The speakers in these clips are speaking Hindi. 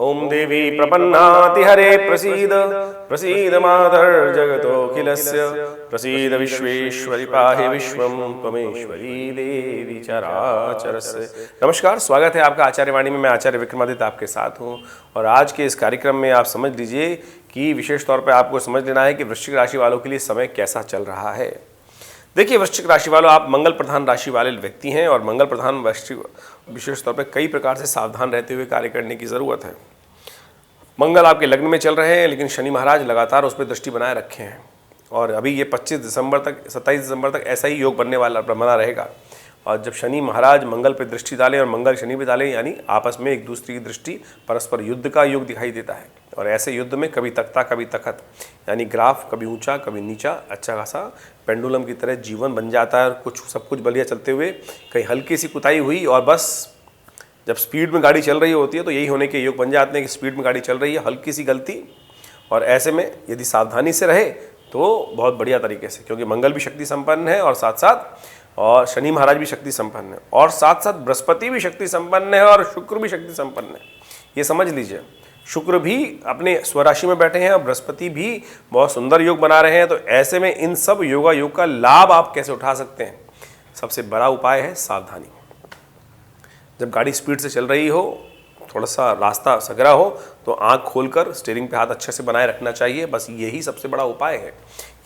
ओम देवी प्रपन्नाति हरे प्रसीद प्रसीद मातर् जगतोऽखिलस्य प्रसीद विश्वेश्वरि पाहि विश्वं त्वमेश्वरी देवी चराचरस्य। नमस्कार, स्वागत है आपका आचार्य वाणी में। मैं आचार्य विक्रमादित्य आपके साथ हूं और आज के इस कार्यक्रम में आप समझ लीजिए कि विशेष तौर पर आपको समझ लेना है कि वृश्चिक राशि वालों के लिए समय कैसा चल रहा है। देखिए वृश्चिक राशि वालों, आप मंगल प्रधान राशि वाले व्यक्ति हैं और मंगल प्रधान विशेष तौर पर कई प्रकार से सावधान रहते हुए कार्य करने की ज़रूरत है। मंगल आपके लग्न में चल रहे हैं, लेकिन शनि महाराज लगातार उस पर दृष्टि बनाए रखे हैं और अभी ये 25 दिसंबर तक 27 दिसंबर तक ऐसा ही योग बना रहेगा। और जब शनि महाराज मंगल पे दृष्टि डालें और मंगल शनि पे डालें, यानी आपस में एक दूसरे की दृष्टि परस्पर युद्ध का योग दिखाई देता है। और ऐसे युद्ध में कभी तख्ता कभी तखत, यानी ग्राफ कभी ऊंचा कभी नीचा, अच्छा खासा पेंडुलम की तरह जीवन बन जाता है। कुछ सब कुछ बलिया चलते हुए कहीं हल्की सी कुताही हुई और बस जब स्पीड में गाड़ी चल रही होती है तो यही होने के योग बन जाते हैं कि स्पीड में गाड़ी चल रही है, हल्की सी गलती, और ऐसे में यदि सावधानी से रहे तो बहुत बढ़िया तरीके से, क्योंकि मंगल भी शक्ति संपन्न है और साथ साथ और शनि महाराज भी शक्ति संपन्न है और साथ साथ बृहस्पति भी शक्ति संपन्न है और शुक्र भी शक्ति संपन्न है। ये समझ लीजिए, शुक्र भी अपने स्वराशि में बैठे हैं और बृहस्पति भी बहुत सुंदर योग बना रहे हैं। तो ऐसे में इन सब योग का लाभ आप कैसे उठा सकते हैं? सबसे बड़ा उपाय है सावधानी। जब गाड़ी स्पीड से चल रही हो, थोड़ा सा रास्ता सकरा हो, तो आंख खोलकर स्टीयरिंग पे हाथ अच्छे से बनाए रखना चाहिए। बस यही सबसे बड़ा उपाय है।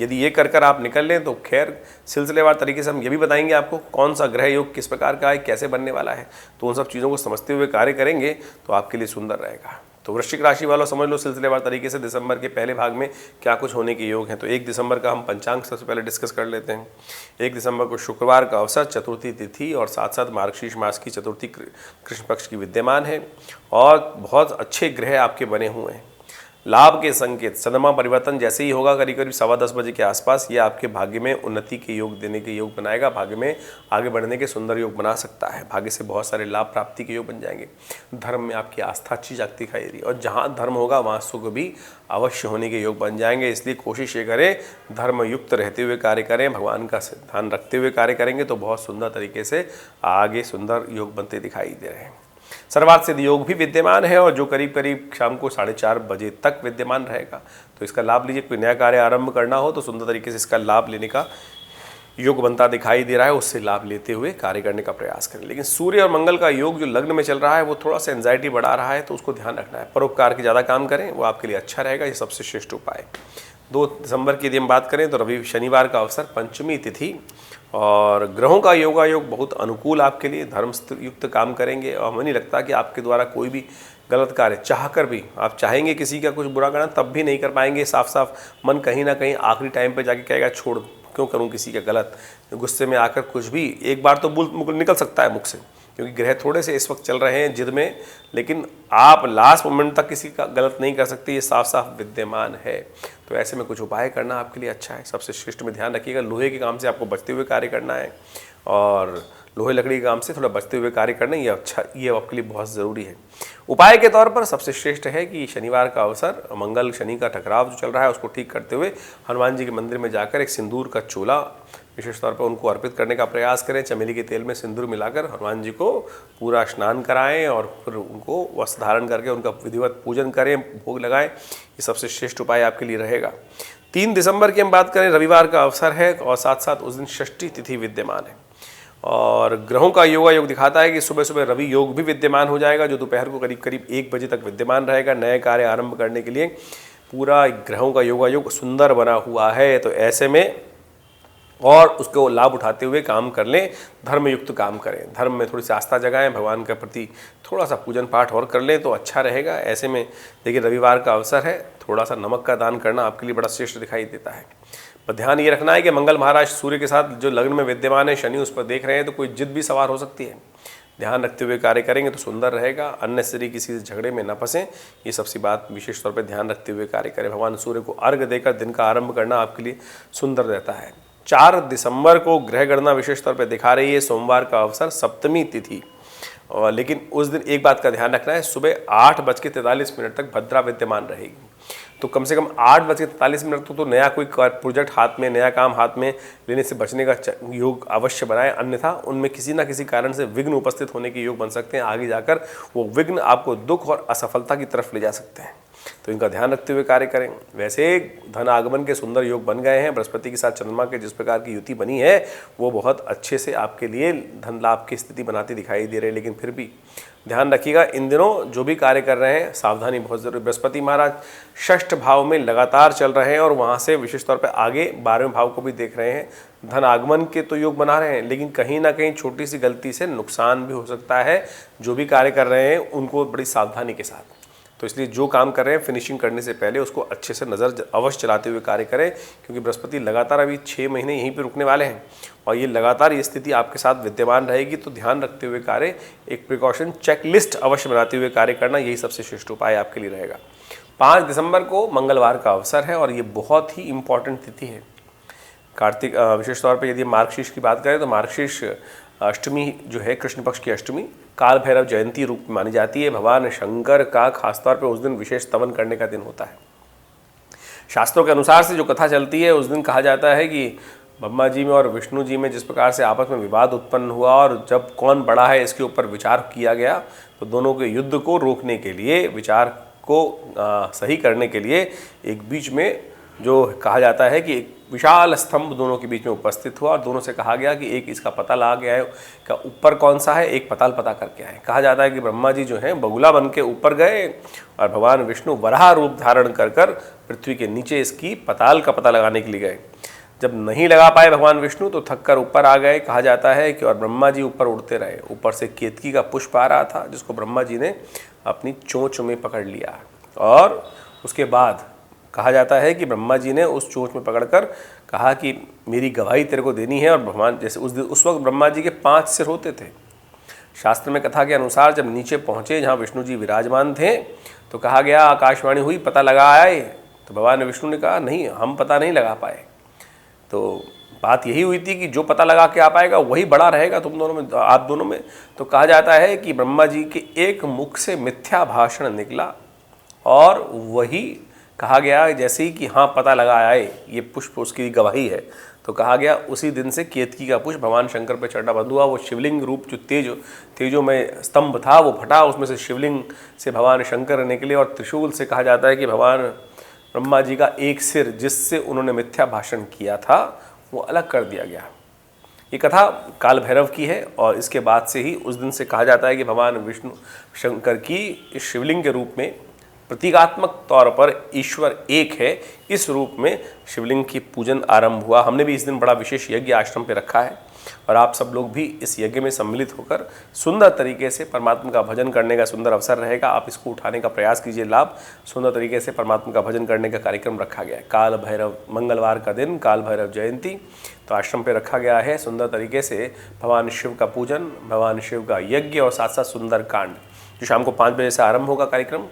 यदि ये कर आप निकल लें तो खैर सिलसिलेवार तरीके से हम ये भी बताएंगे आपको कौन सा ग्रह योग किस प्रकार का है, कैसे बनने वाला है। तो उन सब चीज़ों को समझते हुए कार्य करेंगे तो आपके लिए सुंदर रहेगा। तो वृश्चिक राशि वालों समझ लो सिलसिलेवार तरीके से दिसंबर के पहले भाग में क्या कुछ होने के योग हैं। तो 1 दिसंबर का हम पंचांग सबसे पहले डिस्कस कर लेते हैं। 1 दिसंबर को शुक्रवार का अवसर, चतुर्थी तिथि और साथ साथ मार्गशीर्ष मास की चतुर्थी कृष्ण पक्ष की विद्यमान है और बहुत अच्छे ग्रह आपके बने हुए हैं। लाभ के संकेत, सदमा परिवर्तन जैसे ही होगा करीब 10:15 बजे के आसपास, ये आपके भाग्य में उन्नति के योग देने के योग बनाएगा, भाग्य में आगे बढ़ने के सुंदर योग बना सकता है। भाग्य से बहुत सारे लाभ प्राप्ति के योग बन जाएंगे। धर्म में आपकी आस्था अच्छी जागती दिखाई दे रही है और जहाँ धर्म होगा वहाँ सुख भी अवश्य होने के योग बन जाएंगे। इसलिए कोशिश ये करें धर्म युक्त रहते हुए कार्य करें, भगवान का ध्यान रखते हुए कार्य करेंगे तो बहुत सुंदर तरीके से आगे सुंदर योग बनते दिखाई दे रहे हैं। सर्वार्थ सिद्ध योग भी विद्यमान है और जो करीब करीब शाम को 4:30 बजे तक विद्यमान रहेगा। तो इसका लाभ लीजिए। कोई नया कार्य आरंभ करना हो तो सुंदर तरीके से इसका लाभ लेने का योग बनता दिखाई दे रहा है, उससे लाभ लेते हुए कार्य करने का प्रयास करें। लेकिन सूर्य और मंगल का योग जो लग्न में चल रहा है वो थोड़ा सा एंजाइटी बढ़ा रहा है, तो उसको ध्यान रखना है। परोपकार के ज़्यादा काम करें, वो आपके लिए अच्छा रहेगा। ये सबसे श्रेष्ठ उपाय। 2 दिसंबर की यदि हम बात करें तो रवि शनिवार का अवसर, पंचमी तिथि और ग्रहों का योग बहुत अनुकूल आपके लिए। धर्म युक्त काम करेंगे और हमें नहीं लगता कि आपके द्वारा कोई भी गलत कार्य चाहकर भी, आप चाहेंगे किसी का कुछ बुरा करना तब भी नहीं कर पाएंगे। साफ साफ मन कहीं ना कहीं आखिरी टाइम पे जाके कहेगा छोड़ क्यों करूं किसी का गलत। गुस्से में आकर कुछ भी एक बार तो निकल सकता है मुख से, क्योंकि ग्रह थोड़े से इस वक्त चल रहे हैं जिद में, लेकिन आप लास्ट मोमेंट तक किसी का गलत नहीं कर सकते, ये साफ साफ विद्यमान है। तो ऐसे में कुछ उपाय करना आपके लिए अच्छा है। सबसे श्रेष्ठ में ध्यान रखिएगा, लोहे के काम से आपको बचते हुए कार्य करना है और लोहे लकड़ी के काम से थोड़ा बचते हुए कार्य करना, ये अच्छा, ये आपके लिए बहुत ज़रूरी है। उपाय के तौर पर सबसे श्रेष्ठ है कि शनिवार का अवसर, मंगल शनि का टकराव जो चल रहा है उसको ठीक करते हुए हनुमान जी के मंदिर में जाकर एक सिंदूर का चोला विशेष तौर पर उनको अर्पित करने का प्रयास करें। चमेली के तेल में सिंदूर मिलाकर हनुमान जी को पूरा स्नान कराएं और फिर उनको वस्त्र धारण करके उनका विधिवत पूजन करें, भोग लगाएं। ये सबसे श्रेष्ठ उपाय आपके लिए रहेगा। 3 दिसंबर की हम बात करें, रविवार का अवसर है और साथ साथ उस दिन षष्ठी तिथि विद्यमान है और ग्रहों का योग दिखाता है कि सुबह सुबह रवि योग भी विद्यमान हो जाएगा, जो दोपहर को करीब 1 बजे तक विद्यमान रहेगा। नए कार्य आरंभ करने के लिए पूरा ग्रहों का योग सुंदर बना हुआ है। तो ऐसे में और उसको लाभ उठाते हुए काम कर लें, धर्मयुक्त काम करें, धर्म में थोड़ी सी आस्था जगाएं, भगवान के प्रति थोड़ा सा पूजन पाठ और कर लें तो अच्छा रहेगा। ऐसे में देखिए रविवार का अवसर है, थोड़ा सा नमक का दान करना आपके लिए बड़ा श्रेष्ठ दिखाई देता है। पर ध्यान ये रखना है कि मंगल महाराज सूर्य के साथ जो लग्न में विद्यमान है, शनि उस पर देख रहे हैं, तो कोई जिद भी सवार हो सकती है। ध्यान रखते हुए कार्य करेंगे तो सुंदर रहेगा। अननेसेसरी किसी झगड़े में न फंसें, ये सबसे बात विशेष तौर पर ध्यान रखते हुए कार्य करें। भगवान सूर्य को अर्घ्य देकर दिन का आरंभ करना आपके लिए सुंदर रहता है। 4 दिसंबर को ग्रह गणना विशेष तौर पर दिखा रही है, सोमवार का अवसर, सप्तमी तिथि। और लेकिन उस दिन एक बात का ध्यान रखना है, सुबह 8:43 तक भद्रा विद्यमान रहेगी। तो कम से कम 8:43 तो नया कोई प्रोजेक्ट हाथ में, नया काम हाथ में लेने से बचने का योग अवश्य बनाएं, अन्यथा उनमें किसी ना किसी कारण से विघ्न उपस्थित होने के योग बन सकते हैं। आगे जाकर वो विघ्न आपको दुख और असफलता की तरफ ले जा सकते हैं, तो इनका ध्यान रखते हुए कार्य करें। वैसे धन आगमन के सुंदर योग बन गए हैं, बृहस्पति के साथ चंद्रमा के जिस प्रकार की युति बनी है वो बहुत अच्छे से आपके लिए धन लाभ की स्थिति बनाती दिखाई दे रही है। लेकिन फिर भी ध्यान रखिएगा, इन दिनों जो भी कार्य कर रहे हैं सावधानी बहुत जरूरी। बृहस्पति महाराज षष्ठ भाव में लगातार चल रहे हैं और वहाँ से विशेष तौर पर आगे 12वें भाव को भी देख रहे हैं। धन आगमन के तो योग बना रहे हैं, लेकिन कहीं ना कहीं छोटी सी गलती से नुकसान भी हो सकता है। जो भी कार्य कर रहे हैं उनको बड़ी सावधानी के साथ, तो इसलिए जो काम कर रहे हैं फिनिशिंग करने से पहले उसको अच्छे से नज़र अवश्य चलाते हुए कार्य करें, क्योंकि बृहस्पति लगातार अभी 6 महीने यहीं पे रुकने वाले हैं और ये लगातार ये स्थिति आपके साथ विद्यमान रहेगी। तो ध्यान रखते हुए कार्य, एक प्रिकॉशन चेकलिस्ट अवश्य बनाते हुए कार्य करना, यही सबसे श्रेष्ठ उपाय आपके लिए रहेगा। 5 दिसंबर को मंगलवार का अवसर है और ये बहुत ही इंपॉर्टेंट तिथि है। कार्तिक विशेष तौर पर यदि मार्गशीर्ष की बात करें तो मार्गशीर्ष अष्टमी जो है, कृष्ण पक्ष की अष्टमी, काल भैरव जयंती रूप में मानी जाती है। भगवान शंकर का खासतौर पर उस दिन विशेष स्तवन करने का दिन होता है। शास्त्रों के अनुसार से जो कथा चलती है, उस दिन कहा जाता है कि ब्रह्मा जी में और विष्णु जी में जिस प्रकार से आपस में विवाद उत्पन्न हुआ और जब कौन बड़ा है इसके ऊपर विचार किया गया, तो दोनों के युद्ध को रोकने के लिए, विचार को सही करने के लिए एक बीच में जो कहा जाता है कि एक विशाल स्तंभ दोनों के बीच में उपस्थित हुआ और दोनों से कहा गया कि एक इसका पता लगा गया है का ऊपर कौन सा है, एक पताल पता करके आए। कहा जाता है कि ब्रह्मा जी जो हैं बगुला बन के ऊपर गए और भगवान विष्णु वराह रूप धारण कर कर पृथ्वी के नीचे इसकी पताल का पता लगाने के लिए गए। जब नहीं लगा पाए भगवान विष्णु तो थक कर ऊपर आ गए, कहा जाता है कि, और ब्रह्मा जी ऊपर उड़ते रहे। ऊपर से केतकी का पुष्प आ रहा था जिसको ब्रह्मा जी ने अपनी चोंच में पकड़ लिया और उसके बाद कहा जाता है कि ब्रह्मा जी ने उस चोंच में पकड़कर कहा कि मेरी गवाही तेरे को देनी है। और भगवान जैसे उस वक्त ब्रह्मा जी के 5 सिर होते थे। शास्त्र में कथा के अनुसार जब नीचे पहुँचे जहाँ विष्णु जी विराजमान थे तो कहा गया, आकाशवाणी हुई, पता लगा आए। तो भगवान विष्णु ने कहा नहीं, हम पता नहीं लगा पाए। तो बात यही हुई थी कि जो पता लगा के आ पाएगा वही बड़ा रहेगा तुम दोनों में, आप दोनों में। तो कहा जाता है कि ब्रह्मा जी के एक मुख से मिथ्या भाषण निकला और वही कहा गया जैसे ही कि हाँ पता लगा आए ये पुष्प उसकी गवाही है। तो कहा गया उसी दिन से केतकी का पुष्प भगवान शंकर पर चढ़ना बंद हुआ। वो शिवलिंग रूप जो तेजो में स्तंभ था वो फटा, उसमें से शिवलिंग से भगवान शंकर निकले और त्रिशूल से कहा जाता है कि भगवान ब्रह्मा जी का एक सिर जिससे उन्होंने मिथ्या भाषण किया था वो अलग कर दिया गया। ये कथा काल भैरव की है और इसके बाद से ही उस दिन से कहा जाता है कि भगवान विष्णु शंकर की इस शिवलिंग के रूप में प्रतीकात्मक तौर पर ईश्वर एक है, इस रूप में शिवलिंग की पूजन आरंभ हुआ। हमने भी इस दिन बड़ा विशेष यज्ञ आश्रम पे रखा है और आप सब लोग भी इस यज्ञ में सम्मिलित होकर सुंदर तरीके से परमात्मा का भजन करने का सुंदर अवसर रहेगा। आप इसको उठाने का प्रयास कीजिए लाभ। सुंदर तरीके से परमात्मा का भजन करने का कार्यक्रम रखा गया है। काल भैरव मंगलवार का दिन, काल भैरव जयंती, तो आश्रम पे रखा गया है। सुंदर तरीके से भगवान शिव का पूजन, भगवान शिव का यज्ञ और साथ साथ सुंदर कांड जो शाम को 5 बजे से आरंभ होगा कार्यक्रम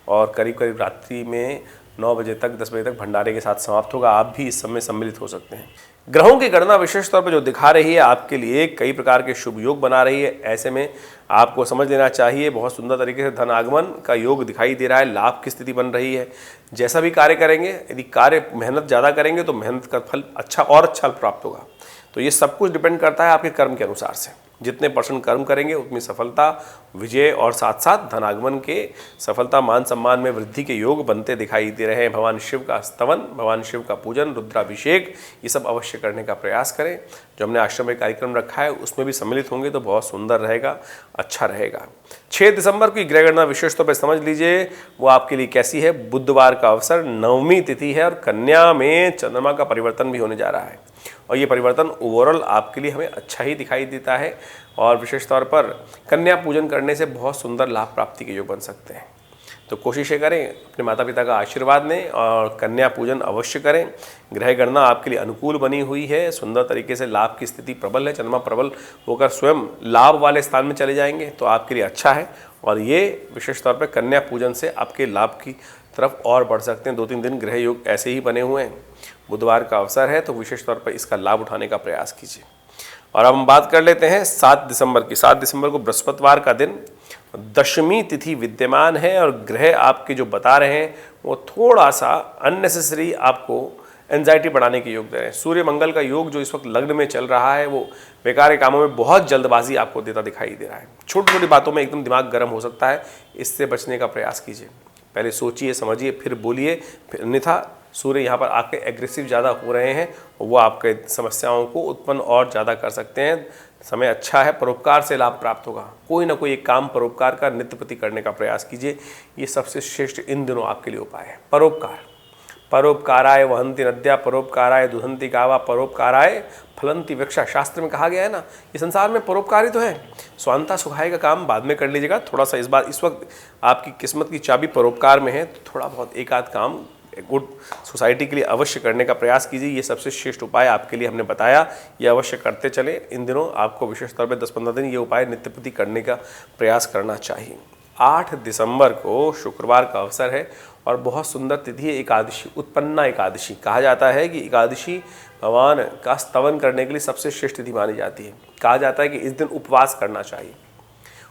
और करीब करीब रात्रि में 9 बजे तक 10 बजे तक भंडारे के साथ समाप्त होगा। आप भी इस समय सम्मिलित हो सकते हैं। ग्रहों की गणना विशेष तौर पर जो दिखा रही है आपके लिए कई प्रकार के शुभ योग बना रही है। ऐसे में आपको समझ लेना चाहिए बहुत सुंदर तरीके से धन आगमन का योग दिखाई दे रहा है, लाभ की स्थिति बन रही है। जैसा भी कार्य करेंगे, यदि कार्य मेहनत ज़्यादा करेंगे तो मेहनत का फल अच्छा और अच्छा प्राप्त होगा। तो ये सब कुछ डिपेंड करता है आपके कर्म के अनुसार से। जितने % कर्म करेंगे उतनी सफलता, विजय और साथ साथ धनागमन के सफलता, मान सम्मान में वृद्धि के योग बनते दिखाई दे रहे हैं। भगवान शिव का स्तवन, भगवान शिव का पूजन, रुद्राभिषेक, ये सब अवश्य करने का प्रयास करें। जो हमने आश्रम में कार्यक्रम रखा है उसमें भी सम्मिलित होंगे तो बहुत सुंदर रहेगा, अच्छा रहेगा। 6 दिसंबर की ग्रह गणना विशेष तौर पर समझ लीजिए वो आपके लिए कैसी है। बुधवार का अवसर, 9वीं तिथि है और कन्या में चंद्रमा का परिवर्तन भी होने जा रहा है और ये परिवर्तन ओवरऑल आपके लिए हमें अच्छा ही दिखाई देता है और विशेष तौर पर कन्या पूजन करने से बहुत सुंदर लाभ प्राप्ति के योग बन सकते हैं। तो कोशिशें करें, अपने माता पिता का आशीर्वाद लें और कन्या पूजन अवश्य करें। ग्रह गणना आपके लिए अनुकूल बनी हुई है, सुंदर तरीके से लाभ की स्थिति प्रबल है। चंद्रमा प्रबल होकर स्वयं लाभ वाले स्थान में चले जाएंगे तो आपके लिए अच्छा है और ये विशेष तौर पर कन्या पूजन से आपके लाभ की तरफ और बढ़ सकते हैं। 2-3 दिन ग्रह योग ऐसे ही बने हुए हैं। बुधवार का अवसर है तो विशेष तौर पर इसका लाभ उठाने का प्रयास कीजिए। और अब हम बात कर लेते हैं 7 दिसंबर की। 7 दिसंबर को बृहस्पतिवार का दिन दशमी तिथि विद्यमान है और ग्रह आपके जो बता रहे हैं वो थोड़ा सा अननेसेसरी आपको एंजाइटी बढ़ाने के योग दे रहे हैं। सूर्य मंगल का योग जो इस वक्त लग्न में चल रहा है वो बेकार कामों में बहुत जल्दबाजी आपको देता दिखाई दे रहा है। छोटी छोटी बातों में एकदम दिमाग गर्म हो सकता है, इससे बचने का प्रयास कीजिए। पहले सोचिए समझिए फिर बोलिए, फिर अन्यथा सूर्य यहाँ पर आके एग्रेसिव ज़्यादा हो रहे हैं और वो आपके समस्याओं को उत्पन्न और ज़्यादा कर सकते हैं। समय अच्छा है, परोपकार से लाभ प्राप्त होगा। कोई ना कोई एक काम परोपकार का नित्य प्रति करने का प्रयास कीजिए। ये सबसे श्रेष्ठ इन दिनों आपके लिए उपाय है। परोपकार, परोपकाराय वहंती नद्या, परोपकाराय दुहंती गावा, परोपकाराय फलंती वृक्षा। शास्त्र में कहा गया है ना, ये संसार में परोपकारी तो है। स्वांता सुखाय का काम बाद में कर लीजिएगा। थोड़ा सा इस वक्त आपकी किस्मत की चाबी परोपकार में है, तो थोड़ा बहुत एक आध काम गुड सोसाइटी के लिए अवश्य करने का प्रयास कीजिए। ये सबसे श्रेष्ठ उपाय आपके लिए हमने बताया, ये अवश्य करते चले। इन दिनों आपको विशेष तौर पर 10-15 दिन ये उपाय नित्य प्रति करने का प्रयास करना चाहिए। 8 दिसंबर को शुक्रवार का अवसर है और बहुत सुंदर तिथि है एकादशी, उत्पन्ना एकादशी। कहा जाता है कि एकादशी भगवान का स्तवन करने के लिए सबसे श्रेष्ठ तिथि मानी जाती है। कहा जाता है कि इस दिन उपवास करना चाहिए।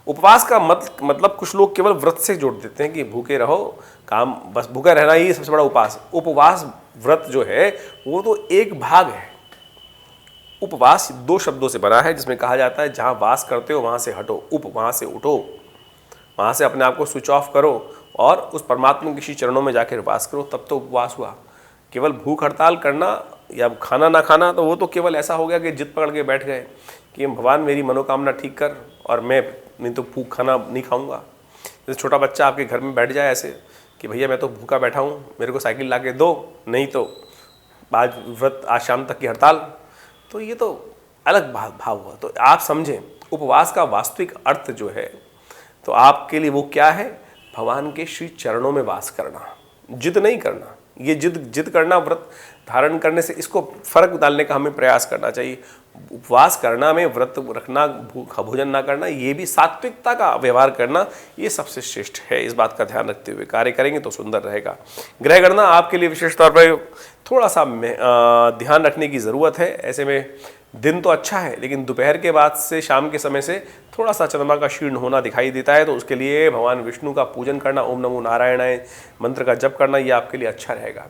उपवास का मतलब कुछ लोग केवल व्रत से जोड़ देते हैं कि भूखे रहो, काम बस भूखा रहना ही सबसे बड़ा उपवास व्रत जो है वो तो एक भाग है। उपवास 2 शब्दों से बना है, जिसमें कहा जाता है जहाँ वास करते हो वहाँ से हटो, वहाँ से उठो, वहाँ से अपने आप को स्विच ऑफ करो और उस परमात्मा के श्री चरणों में जाकर वास करो, तब तो उपवास हुआ। केवल भूख हड़ताल करना या खाना ना खाना तो वो तो केवल ऐसा हो गया कि जिद पकड़ के बैठ गए कि भगवान मेरी मनोकामना ठीक कर और मैं नहीं तो भूख खाना नहीं खाऊंगा। जैसे छोटा बच्चा आपके घर में बैठ जाए ऐसे कि भैया मैं तो भूखा बैठा हूँ, मेरे को साइकिल ला के दो, नहीं तो आज व्रत, आज शाम तक की हड़ताल। तो ये तो अलग भाव हुआ। तो आप समझें उपवास का वास्तविक अर्थ जो है तो आपके लिए वो क्या है, भगवान के श्री चरणों में वास करना, जिद नहीं करना। ये जिद करना व्रत धारण करने से, इसको फर्क डालने का हमें प्रयास करना चाहिए। उपवास करना में व्रत रखना, भोजन ना करना, ये भी सात्विकता का व्यवहार करना, ये सबसे श्रेष्ठ है। इस बात का ध्यान रखते हुए कार्य करेंगे तो सुंदर रहेगा। ग्रह गणना आपके लिए विशेष तौर पर थोड़ा सा ध्यान रखने की ज़रूरत है। ऐसे में दिन तो अच्छा है लेकिन दोपहर के बाद से शाम के समय से थोड़ा सा चंद्रमा का क्षीण होना दिखाई देता है, तो उसके लिए भगवान विष्णु का पूजन करना, ओम नमो नारायणाय मंत्र का जप करना, ये आपके लिए अच्छा रहेगा।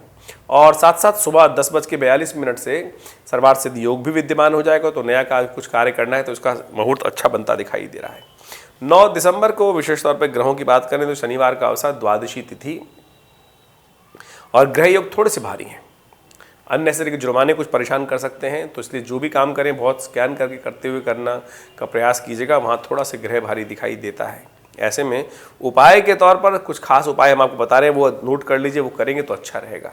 और साथ साथ सुबह 10:42 से सर्वार्थ सिद्ध योग भी विद्यमान हो जाएगा। तो नया कुछ कार्य करना है तो उसका मुहूर्त अच्छा बनता दिखाई दे रहा है। 9 दिसंबर को विशेष तौर पर ग्रहों की बात करें तो शनिवार का अवसर, द्वादशी तिथि और ग्रह योग थोड़े से भारी हैं। अननेसेसरी के जुर्माने कुछ परेशान कर सकते हैं, तो इसलिए जो भी काम करें बहुत स्कैन करके करते हुए करना का प्रयास कीजिएगा। वहाँ थोड़ा सा ग्रह भारी दिखाई देता है। ऐसे में उपाय के तौर पर कुछ खास उपाय हम आपको बता रहे हैं, वो नोट कर लीजिए, वो करेंगे तो अच्छा रहेगा।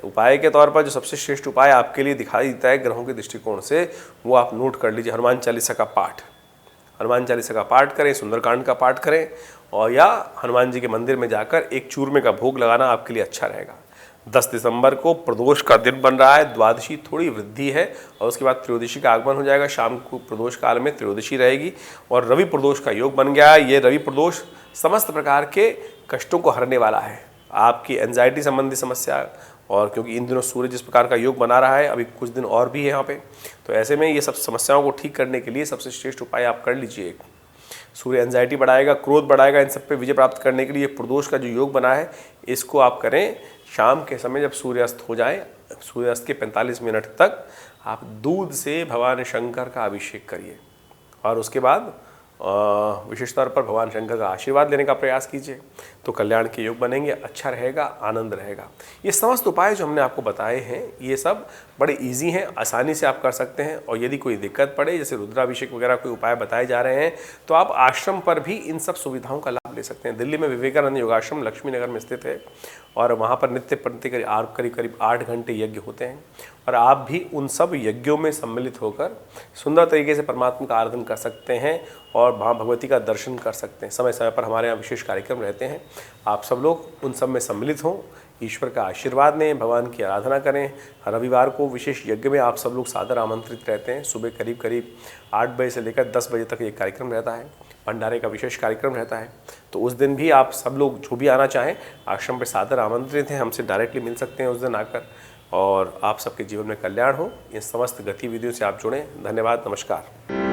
उपाय के तौर पर जो सबसे श्रेष्ठ उपाय आपके लिए दिखाई देता है ग्रहों के दृष्टिकोण से, वो आप नोट कर लीजिए। हनुमान चालीसा का पाठ, हनुमान चालीसा का पाठ करें, सुंदरकांड का पाठ करें, और या हनुमान जी के मंदिर में जाकर एक चूरमे का भोग लगाना आपके लिए अच्छा रहेगा। 10 दिसंबर को प्रदोष का दिन बन रहा है। द्वादशी थोड़ी वृद्धि है और उसके बाद त्रयोदशी का आगमन हो जाएगा। शाम को प्रदोष काल में त्रयोदशी रहेगी और रवि प्रदोष का योग बन गया है। ये रवि प्रदोष समस्त प्रकार के कष्टों को हरने वाला है। आपकी एंजाइटी संबंधी समस्या, और क्योंकि इन दिनों सूर्य जिस प्रकार का योग बना रहा है, अभी कुछ दिन और भी है यहाँ पे, तो ऐसे में ये सब समस्याओं को ठीक करने के लिए सबसे श्रेष्ठ उपाय आप कर लीजिए। सूर्य एंजाइटी बढ़ाएगा, क्रोध बढ़ाएगा, इन सब पे विजय प्राप्त करने के लिए प्रदोष का जो योग बना है इसको आप करें। शाम के समय जब सूर्यास्त हो जाए, सूर्यास्त के 45 मिनट तक आप दूध से भगवान शंकर का अभिषेक करिए और उसके बाद विशेष तौर पर भगवान शंकर का आशीर्वाद लेने का प्रयास कीजिए, तो कल्याण के योग बनेंगे, अच्छा रहेगा, आनंद रहेगा। ये समस्त उपाय जो हमने आपको बताए हैं ये सब बड़े इजी हैं, आसानी से आप कर सकते हैं। और यदि कोई दिक्कत पड़े, जैसे रुद्राभिषेक वगैरह कोई उपाय बताए जा रहे हैं, तो आप आश्रम पर भी इन सब सुविधाओं का लाभ ले सकते हैं। दिल्ली में विवेकानंद योगाश्रम लक्ष्मी नगर में स्थित है और वहाँ पर नित्य प्रति करीब 8 घंटे यज्ञ होते हैं और आप भी उन सब यज्ञों में सम्मिलित होकर सुंदर तरीके से परमात्मा का आराधन कर सकते हैं और माँ भगवती का दर्शन कर सकते हैं। समय समय पर हमारे यहाँ विशेष कार्यक्रम रहते हैं, आप सब लोग उन सब में सम्मिलित हों, ईश्वर का आशीर्वाद लें, भगवान की आराधना करें। रविवार को विशेष यज्ञ में आप सब लोग सादर आमंत्रित रहते हैं। सुबह करीब 8 बजे से लेकर 10 बजे तक ये कार्यक्रम रहता है, भंडारे का विशेष कार्यक्रम रहता है। तो उस दिन भी आप सब लोग जो भी आना चाहें आश्रम पर सादर आमंत्रित हैं, हमसे डायरेक्टली मिल सकते हैं उस दिन आकर, और आप सबके जीवन में कल्याण हो। इन समस्त गतिविधियों से आप जुड़ें। धन्यवाद, नमस्कार।